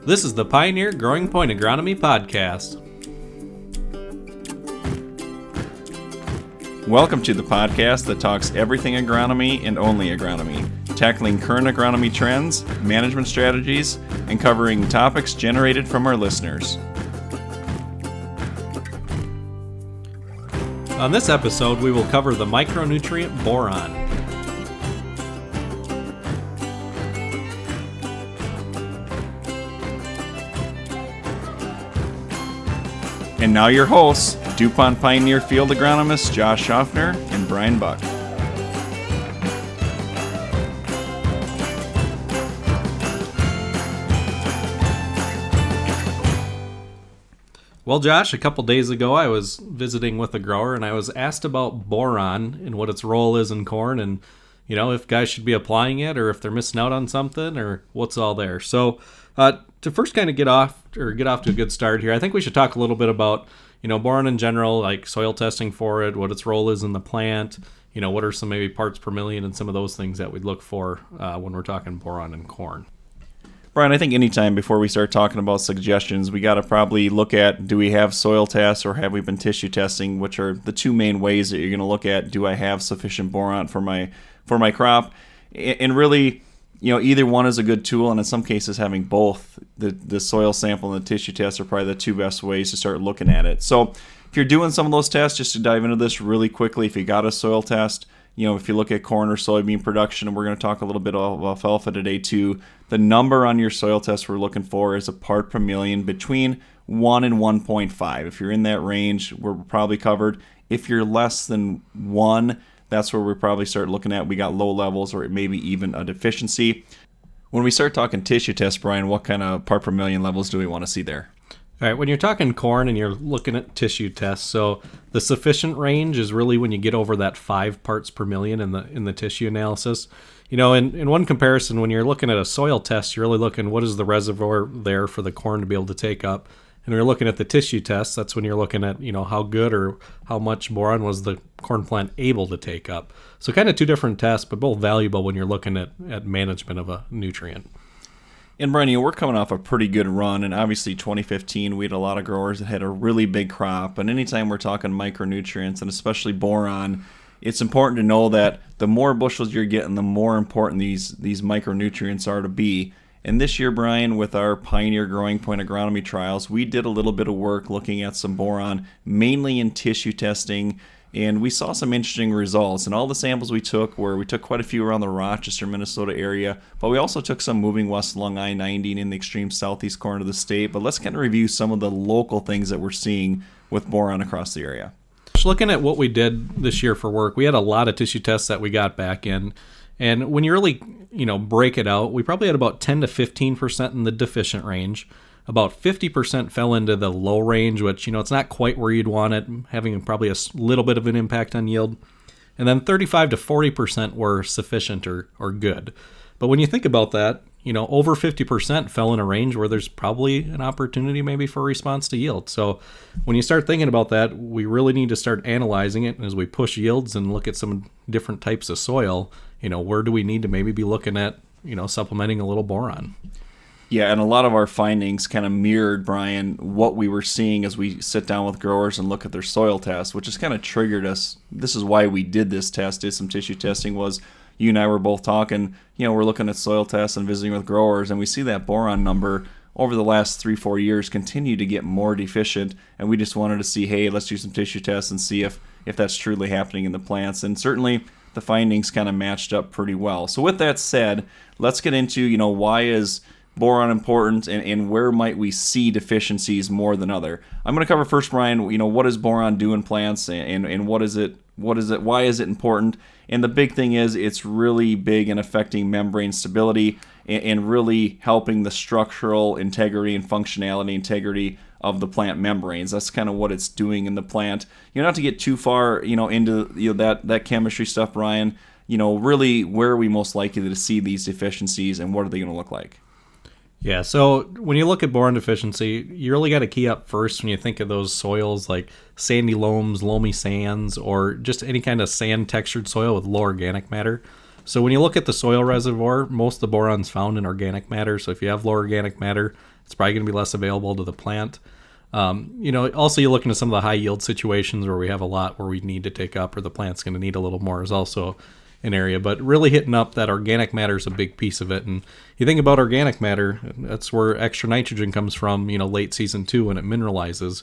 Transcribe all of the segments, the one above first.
This is the Pioneer GrowingPoint agronomy podcast. Welcome to the podcast that talks everything agronomy and only agronomy, tackling current agronomy trends, management strategies, and covering topics generated from our listeners. On this episode, we will cover the micronutrient boron. And now your hosts, DuPont Pioneer field agronomists Josh Shofner and Brian Buck. Well, Josh, a couple days ago I was visiting with a grower and I was asked about boron and what its role is in corn and, if guys should be applying it or if they're missing out on something or what's all there. So to first kind of get off to a good start here, I think we should talk a little bit about, boron in general, like soil testing for it, what its role is in the plant, what are some maybe parts per million and some of those things that we'd look for when we're talking boron in corn. Brian, I think anytime before we start talking about suggestions, we got to probably look at, do we have soil tests or have we been tissue testing, which are the two main ways that you're going to look at, do I have sufficient boron for my crop? And really, either one is a good tool, and in some cases having both, the soil sample and the tissue test are probably the two best ways to start looking at it. So if you're doing some of those tests, just to dive into this really quickly, if you got a soil test, if you look at corn or soybean production, and we're going to talk a little bit about alfalfa today too, the number on your soil test we're looking for is a part per million between 1 and 1.5. If you're in that range, we're probably covered. If you're less than 1, that's where we probably start looking at we got low levels or maybe even a deficiency. When we start talking tissue tests, Brian, what kind of part per million levels do we want to see there? All right, when you're talking corn and you're looking at tissue tests, so the sufficient range is really when you get over that 5 parts per million in the tissue analysis. In one comparison, when you're looking at a soil test, you're really looking what is the reservoir there for the corn to be able to take up. And when you're looking at the tissue test, that's when you're looking at, how good or how much boron was the corn plant able to take up. So kind of two different tests, but both valuable when you're looking at management of a nutrient. And Brian, we're coming off a pretty good run, and obviously 2015, we had a lot of growers that had a really big crop. And anytime we're talking micronutrients, and especially boron, it's important to know that the more bushels you're getting, the more important these micronutrients are to be. And this year, Brian, with our Pioneer GrowingPoint agronomy trials, we did a little bit of work looking at some boron, mainly in tissue testing, and we saw some interesting results. And all the samples we took quite a few around the Rochester, Minnesota area, but we also took some moving west along I-90 and in the extreme southeast corner of the state. But let's kind of review some of the local things that we're seeing with boron across the area. Looking at what we did this year for work, we had a lot of tissue tests that we got back in. And when you really, break it out, we probably had about 10 to 15% in the deficient range. About 50% fell into the low range, which, it's not quite where you'd want it, having probably a little bit of an impact on yield. And then 35 to 40% were sufficient or good. But when you think about that, over 50% fell in a range where there's probably an opportunity maybe for a response to yield. So when you start thinking about that, we really need to start analyzing it as we push yields and look at some different types of soil. Where do we need to maybe be looking at, supplementing a little boron? Yeah, and a lot of our findings kind of mirrored, Brian, what we were seeing as we sit down with growers and look at their soil tests, which has kind of triggered us. This is why we did this test, did some tissue testing, was you and I were both talking, we're looking at soil tests and visiting with growers, and we see that boron number over the last 3-4 years continue to get more deficient, and we just wanted to see, hey, let's do some tissue tests and see if that's truly happening in the plants. And certainly the findings kind of matched up pretty well. So with that said, let's get into, why is boron important and where might we see deficiencies more than other. I'm going to cover first, Brian, what does boron do in plants and what is it, why is it important? And the big thing is it's really big in affecting membrane stability and really helping the structural integrity and functionality integrity of the plant membranes. That's kind of what it's doing in the plant. Not to get too far, into that chemistry stuff, Brian, really where are we most likely to see these deficiencies and what are they going to look like? Yeah, so when you look at boron deficiency, you really got to key up first when you think of those soils like sandy loams, loamy sands, or just any kind of sand-textured soil with low organic matter. So when you look at the soil reservoir, most of the boron's found in organic matter. So if you have low organic matter, it's probably going to be less available to the plant. Also you look into some of the high yield situations where we have a lot where we need to take up, or the plant's going to need a little more, is also an area. But really hitting up that organic matter is a big piece of it. And you think about organic matter, that's where extra nitrogen comes from, late season 2 when it mineralizes.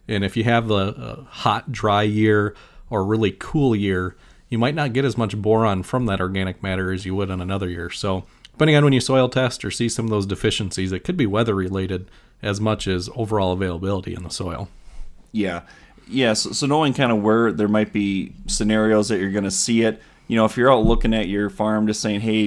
And if you have a hot, dry year or really cool year, you might not get as much boron from that organic matter as you would in another year. So depending on when you soil test or see some of those deficiencies, it could be weather related as much as overall availability in the soil. Yeah. So knowing kind of where there might be scenarios that you're going to see it, if you're out looking at your farm just saying, hey,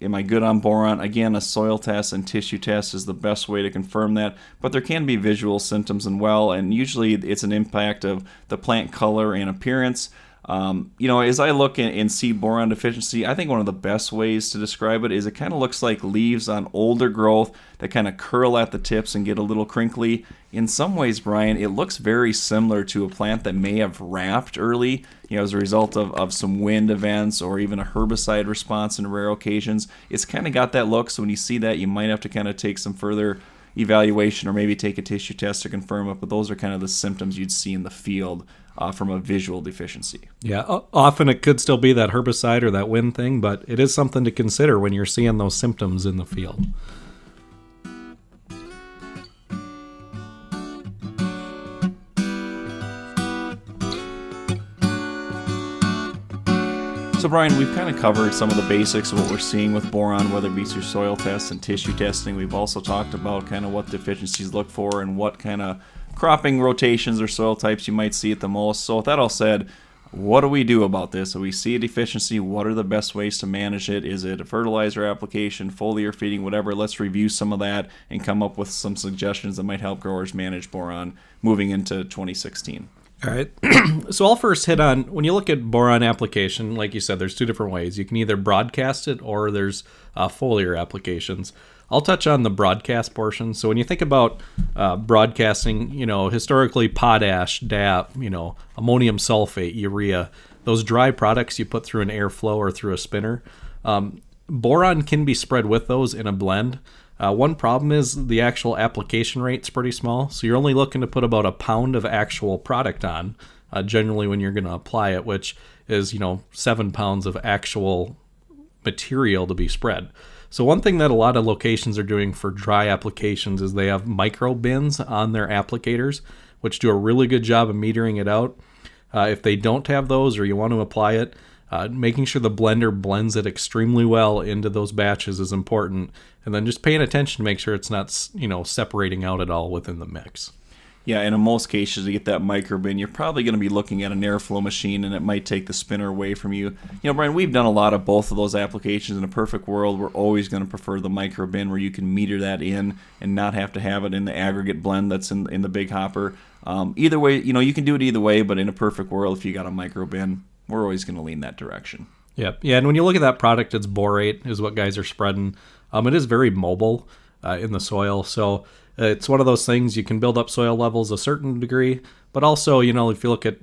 am I good on boron? Again, a soil test and tissue test is the best way to confirm that. But there can be visual symptoms as well, and usually it's an impact of the plant color and appearance. As I look and see boron deficiency, I think one of the best ways to describe it is it kind of looks like leaves on older growth that kind of curl at the tips and get a little crinkly. In some ways, Brian, it looks very similar to a plant that may have wrapped early, as a result of some wind events or even a herbicide response in rare occasions. It's kind of got that look, so when you see that, you might have to kind of take some further evaluation or maybe take a tissue test to confirm it, but those are kind of the symptoms you'd see in the field from a visual deficiency. Yeah, often it could still be that herbicide or that wind thing, but it is something to consider when you're seeing those symptoms in the field. So Brian, we've kind of covered some of the basics of what we're seeing with boron, whether it be through soil tests and tissue testing. We've also talked about kind of what deficiencies look for and what kind of cropping rotations or soil types you might see at the most. So with that all said, what do we do about this? If we see a deficiency, what are the best ways to manage it? Is it a fertilizer application, foliar feeding, whatever? Let's review some of that and come up with some suggestions that might help growers manage boron moving into 2016. All right. So I'll first hit on, when you look at boron application, like you said, there's two different ways. You can either broadcast it or there's foliar applications. I'll touch on the broadcast portion. So when you think about broadcasting, historically potash, DAP, ammonium sulfate, urea, those dry products you put through an airflow or through a spinner, boron can be spread with those in a blend. One problem is the actual application rate's pretty small, so you're only looking to put about a pound of actual product on, generally when you're going to apply it, which is 7 pounds of actual material to be spread. So one thing that a lot of locations are doing for dry applications is they have micro bins on their applicators, which do a really good job of metering it out. If they don't have those, or you want to apply it, making sure the blender blends it extremely well into those batches is important. And then just paying attention to make sure it's not, separating out at all within the mix. Yeah, and in most cases, to get that micro bin, you're probably going to be looking at an airflow machine, and it might take the spinner away from you. Brian, we've done a lot of both of those applications. In a perfect world, we're always going to prefer the micro bin where you can meter that in and not have to have it in the aggregate blend that's in the big hopper. Either way, you can do it either way, but in a perfect world, if you got a micro bin, we're always going to lean that direction. Yeah, and when you look at that product, it's borate is what guys are spreading. It is very mobile in the soil, so it's one of those things you can build up soil levels a certain degree, but also, if you look at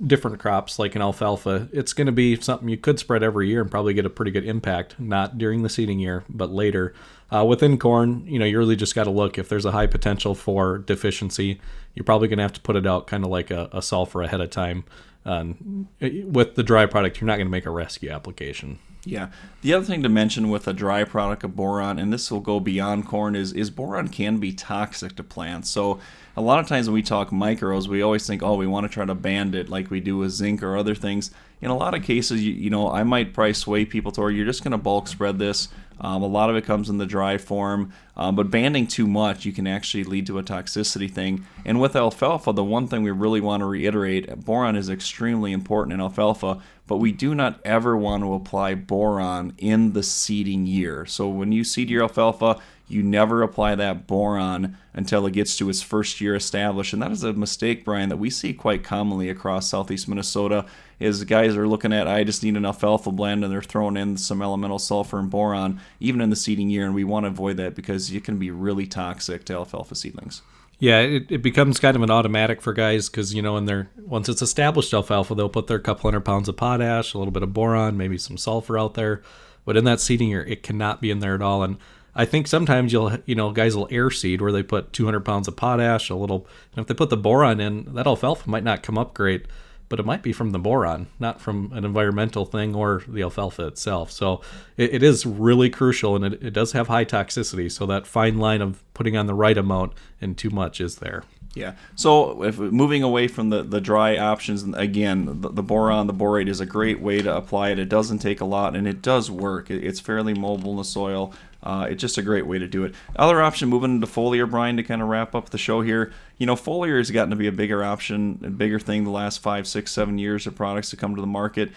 different crops like an alfalfa, it's going to be something you could spread every year and probably get a pretty good impact, not during the seeding year, but later. Within corn, you really just got to look. If there's a high potential for deficiency, you're probably going to have to put it out kind of like a sulfur ahead of time. With the dry product, you're not going to make a rescue application. Yeah. The other thing to mention with a dry product of boron, and this will go beyond corn, is boron can be toxic to plants. So a lot of times when we talk micros, we always think, we want to try to band it like we do with zinc or other things. In a lot of cases, I might probably sway people toward you're just going to bulk spread this. A lot of it comes in the dry form, but banding too much, you can actually lead to a toxicity thing. And with alfalfa, the one thing we really want to reiterate, boron is extremely important in alfalfa, but we do not ever want to apply boron in the seeding year. So when you seed your alfalfa, you never apply that boron until it gets to its first year established. And that is a mistake, Brian, that we see quite commonly across southeast Minnesota, is guys are looking at, I just need an alfalfa blend, and they're throwing in some elemental sulfur and boron, even in the seeding year, and we want to avoid that because it can be really toxic to alfalfa seedlings. Yeah, it becomes kind of an automatic for guys because, once it's established alfalfa, they'll put their couple hundred pounds of potash, a little bit of boron, maybe some sulfur out there. But in that seeding year, it cannot be in there at all. And I think sometimes guys will air seed where they put 200 pounds of potash, and if they put the boron in, that alfalfa might not come up great, but it might be from the boron, not from an environmental thing or the alfalfa itself. So it is really crucial, and it does have high toxicity. So that fine line of putting on the right amount and too much is there. Yeah. So if moving away from the dry options, again, the boron, the borate is a great way to apply it. It doesn't take a lot, and it does work. It's fairly mobile in the soil. It's just a great way to do it. Other option, moving into foliar, Brian, to kind of wrap up the show here. Foliar has gotten to be a bigger option, a bigger thing the last 5, 6, 7 years of products to come to the market.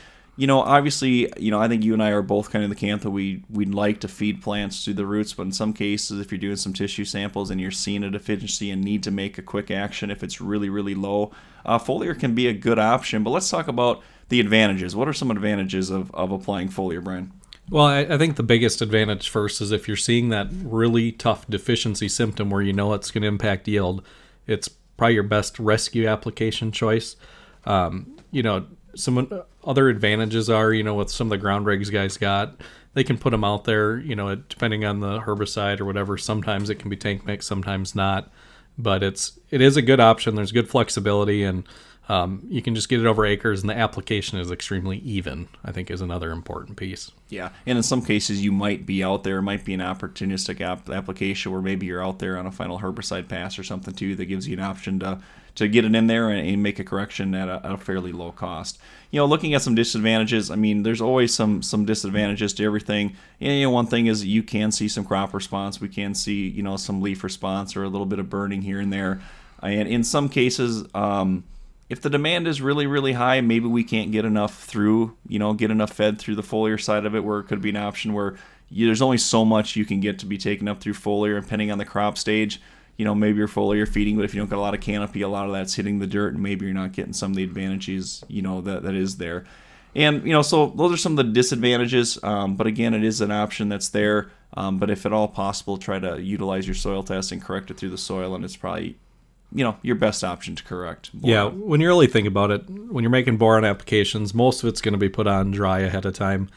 Obviously, I think you and I are both kind of the camp that we'd like to feed plants through the roots, but in some cases, if you're doing some tissue samples and you're seeing a deficiency and need to make a quick action if it's really, really low, foliar can be a good option. But let's talk about the advantages. What are some advantages of applying foliar, Brian? Well, I think the biggest advantage first is if you're seeing that really tough deficiency symptom where it's going to impact yield, it's probably your best rescue application choice. Some other advantages are, with some of the ground rigs guys got, they can put them out there, depending on the herbicide or whatever. Sometimes it can be tank mix, sometimes not. But it is a good option. There's good flexibility, and you can just get it over acres, and the application is extremely even, I think, is another important piece. Yeah, and in some cases you might be out there, it might be an opportunistic application where maybe you're out there on a final herbicide pass or something too that gives you an option to get it in there and make a correction at a fairly low cost. Looking at some disadvantages, there's always some disadvantages to everything. One thing is you can see some crop response. We can see, some leaf response or a little bit of burning here and there. And in some cases, if the demand is really, really high, maybe we can't get enough through, get enough fed through the foliar side of it, where it could be an option where there's only so much you can get to be taken up through foliar, depending on the crop stage. Maybe you're foliar feeding, but if you don't got a lot of canopy, a lot of that's hitting the dirt, and maybe you're not getting some of the advantages, that is there. And, so those are some of the disadvantages, but again, it is an option that's there. But if at all possible, try to utilize your soil test and correct it through the soil, and it's probably your best option to correct boron. Yeah, when you really think about it, when you're making boron applications, most of it's going to be put on dry ahead of time.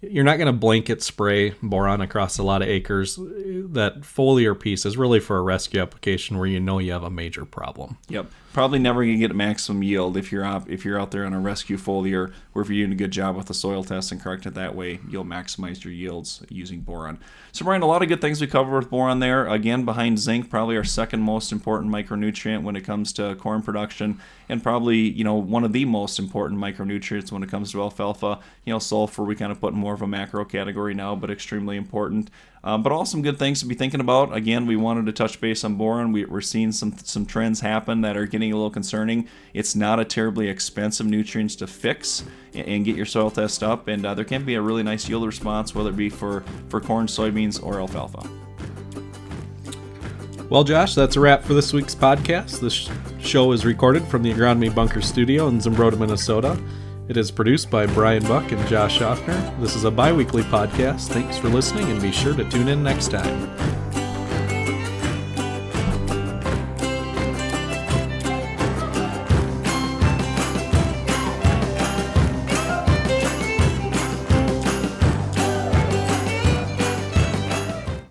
You're not going to blanket spray boron across a lot of acres. That foliar piece is really for a rescue application where you have a major problem. Yep. Probably never going to get maximum yield if you're out there on a rescue foliar, or if you're doing a good job with the soil test and correct it that way, you'll maximize your yields using boron. So, Brian, a lot of good things we covered with boron there. Again, behind zinc, probably our second most important micronutrient when it comes to corn production, and probably, one of the most important micronutrients when it comes to alfalfa. Sulfur we kind of put in more of a macro category now, but extremely important. But all some good things to be thinking about. Again, we wanted to touch base on boron. We're seeing some trends happen that are getting a little concerning. It's not a terribly expensive nutrient to fix and get your soil test up, and there can be a really nice yield response, whether it be for corn, soybeans, or alfalfa. Well, Josh, that's a wrap for this week's podcast. This show is recorded from the Agronomy Bunker Studio in Zumbrota, Minnesota. It is produced by Brian Buck and Josh Shofner. This is a bi-weekly podcast. Thanks for listening, and be sure to tune in next time.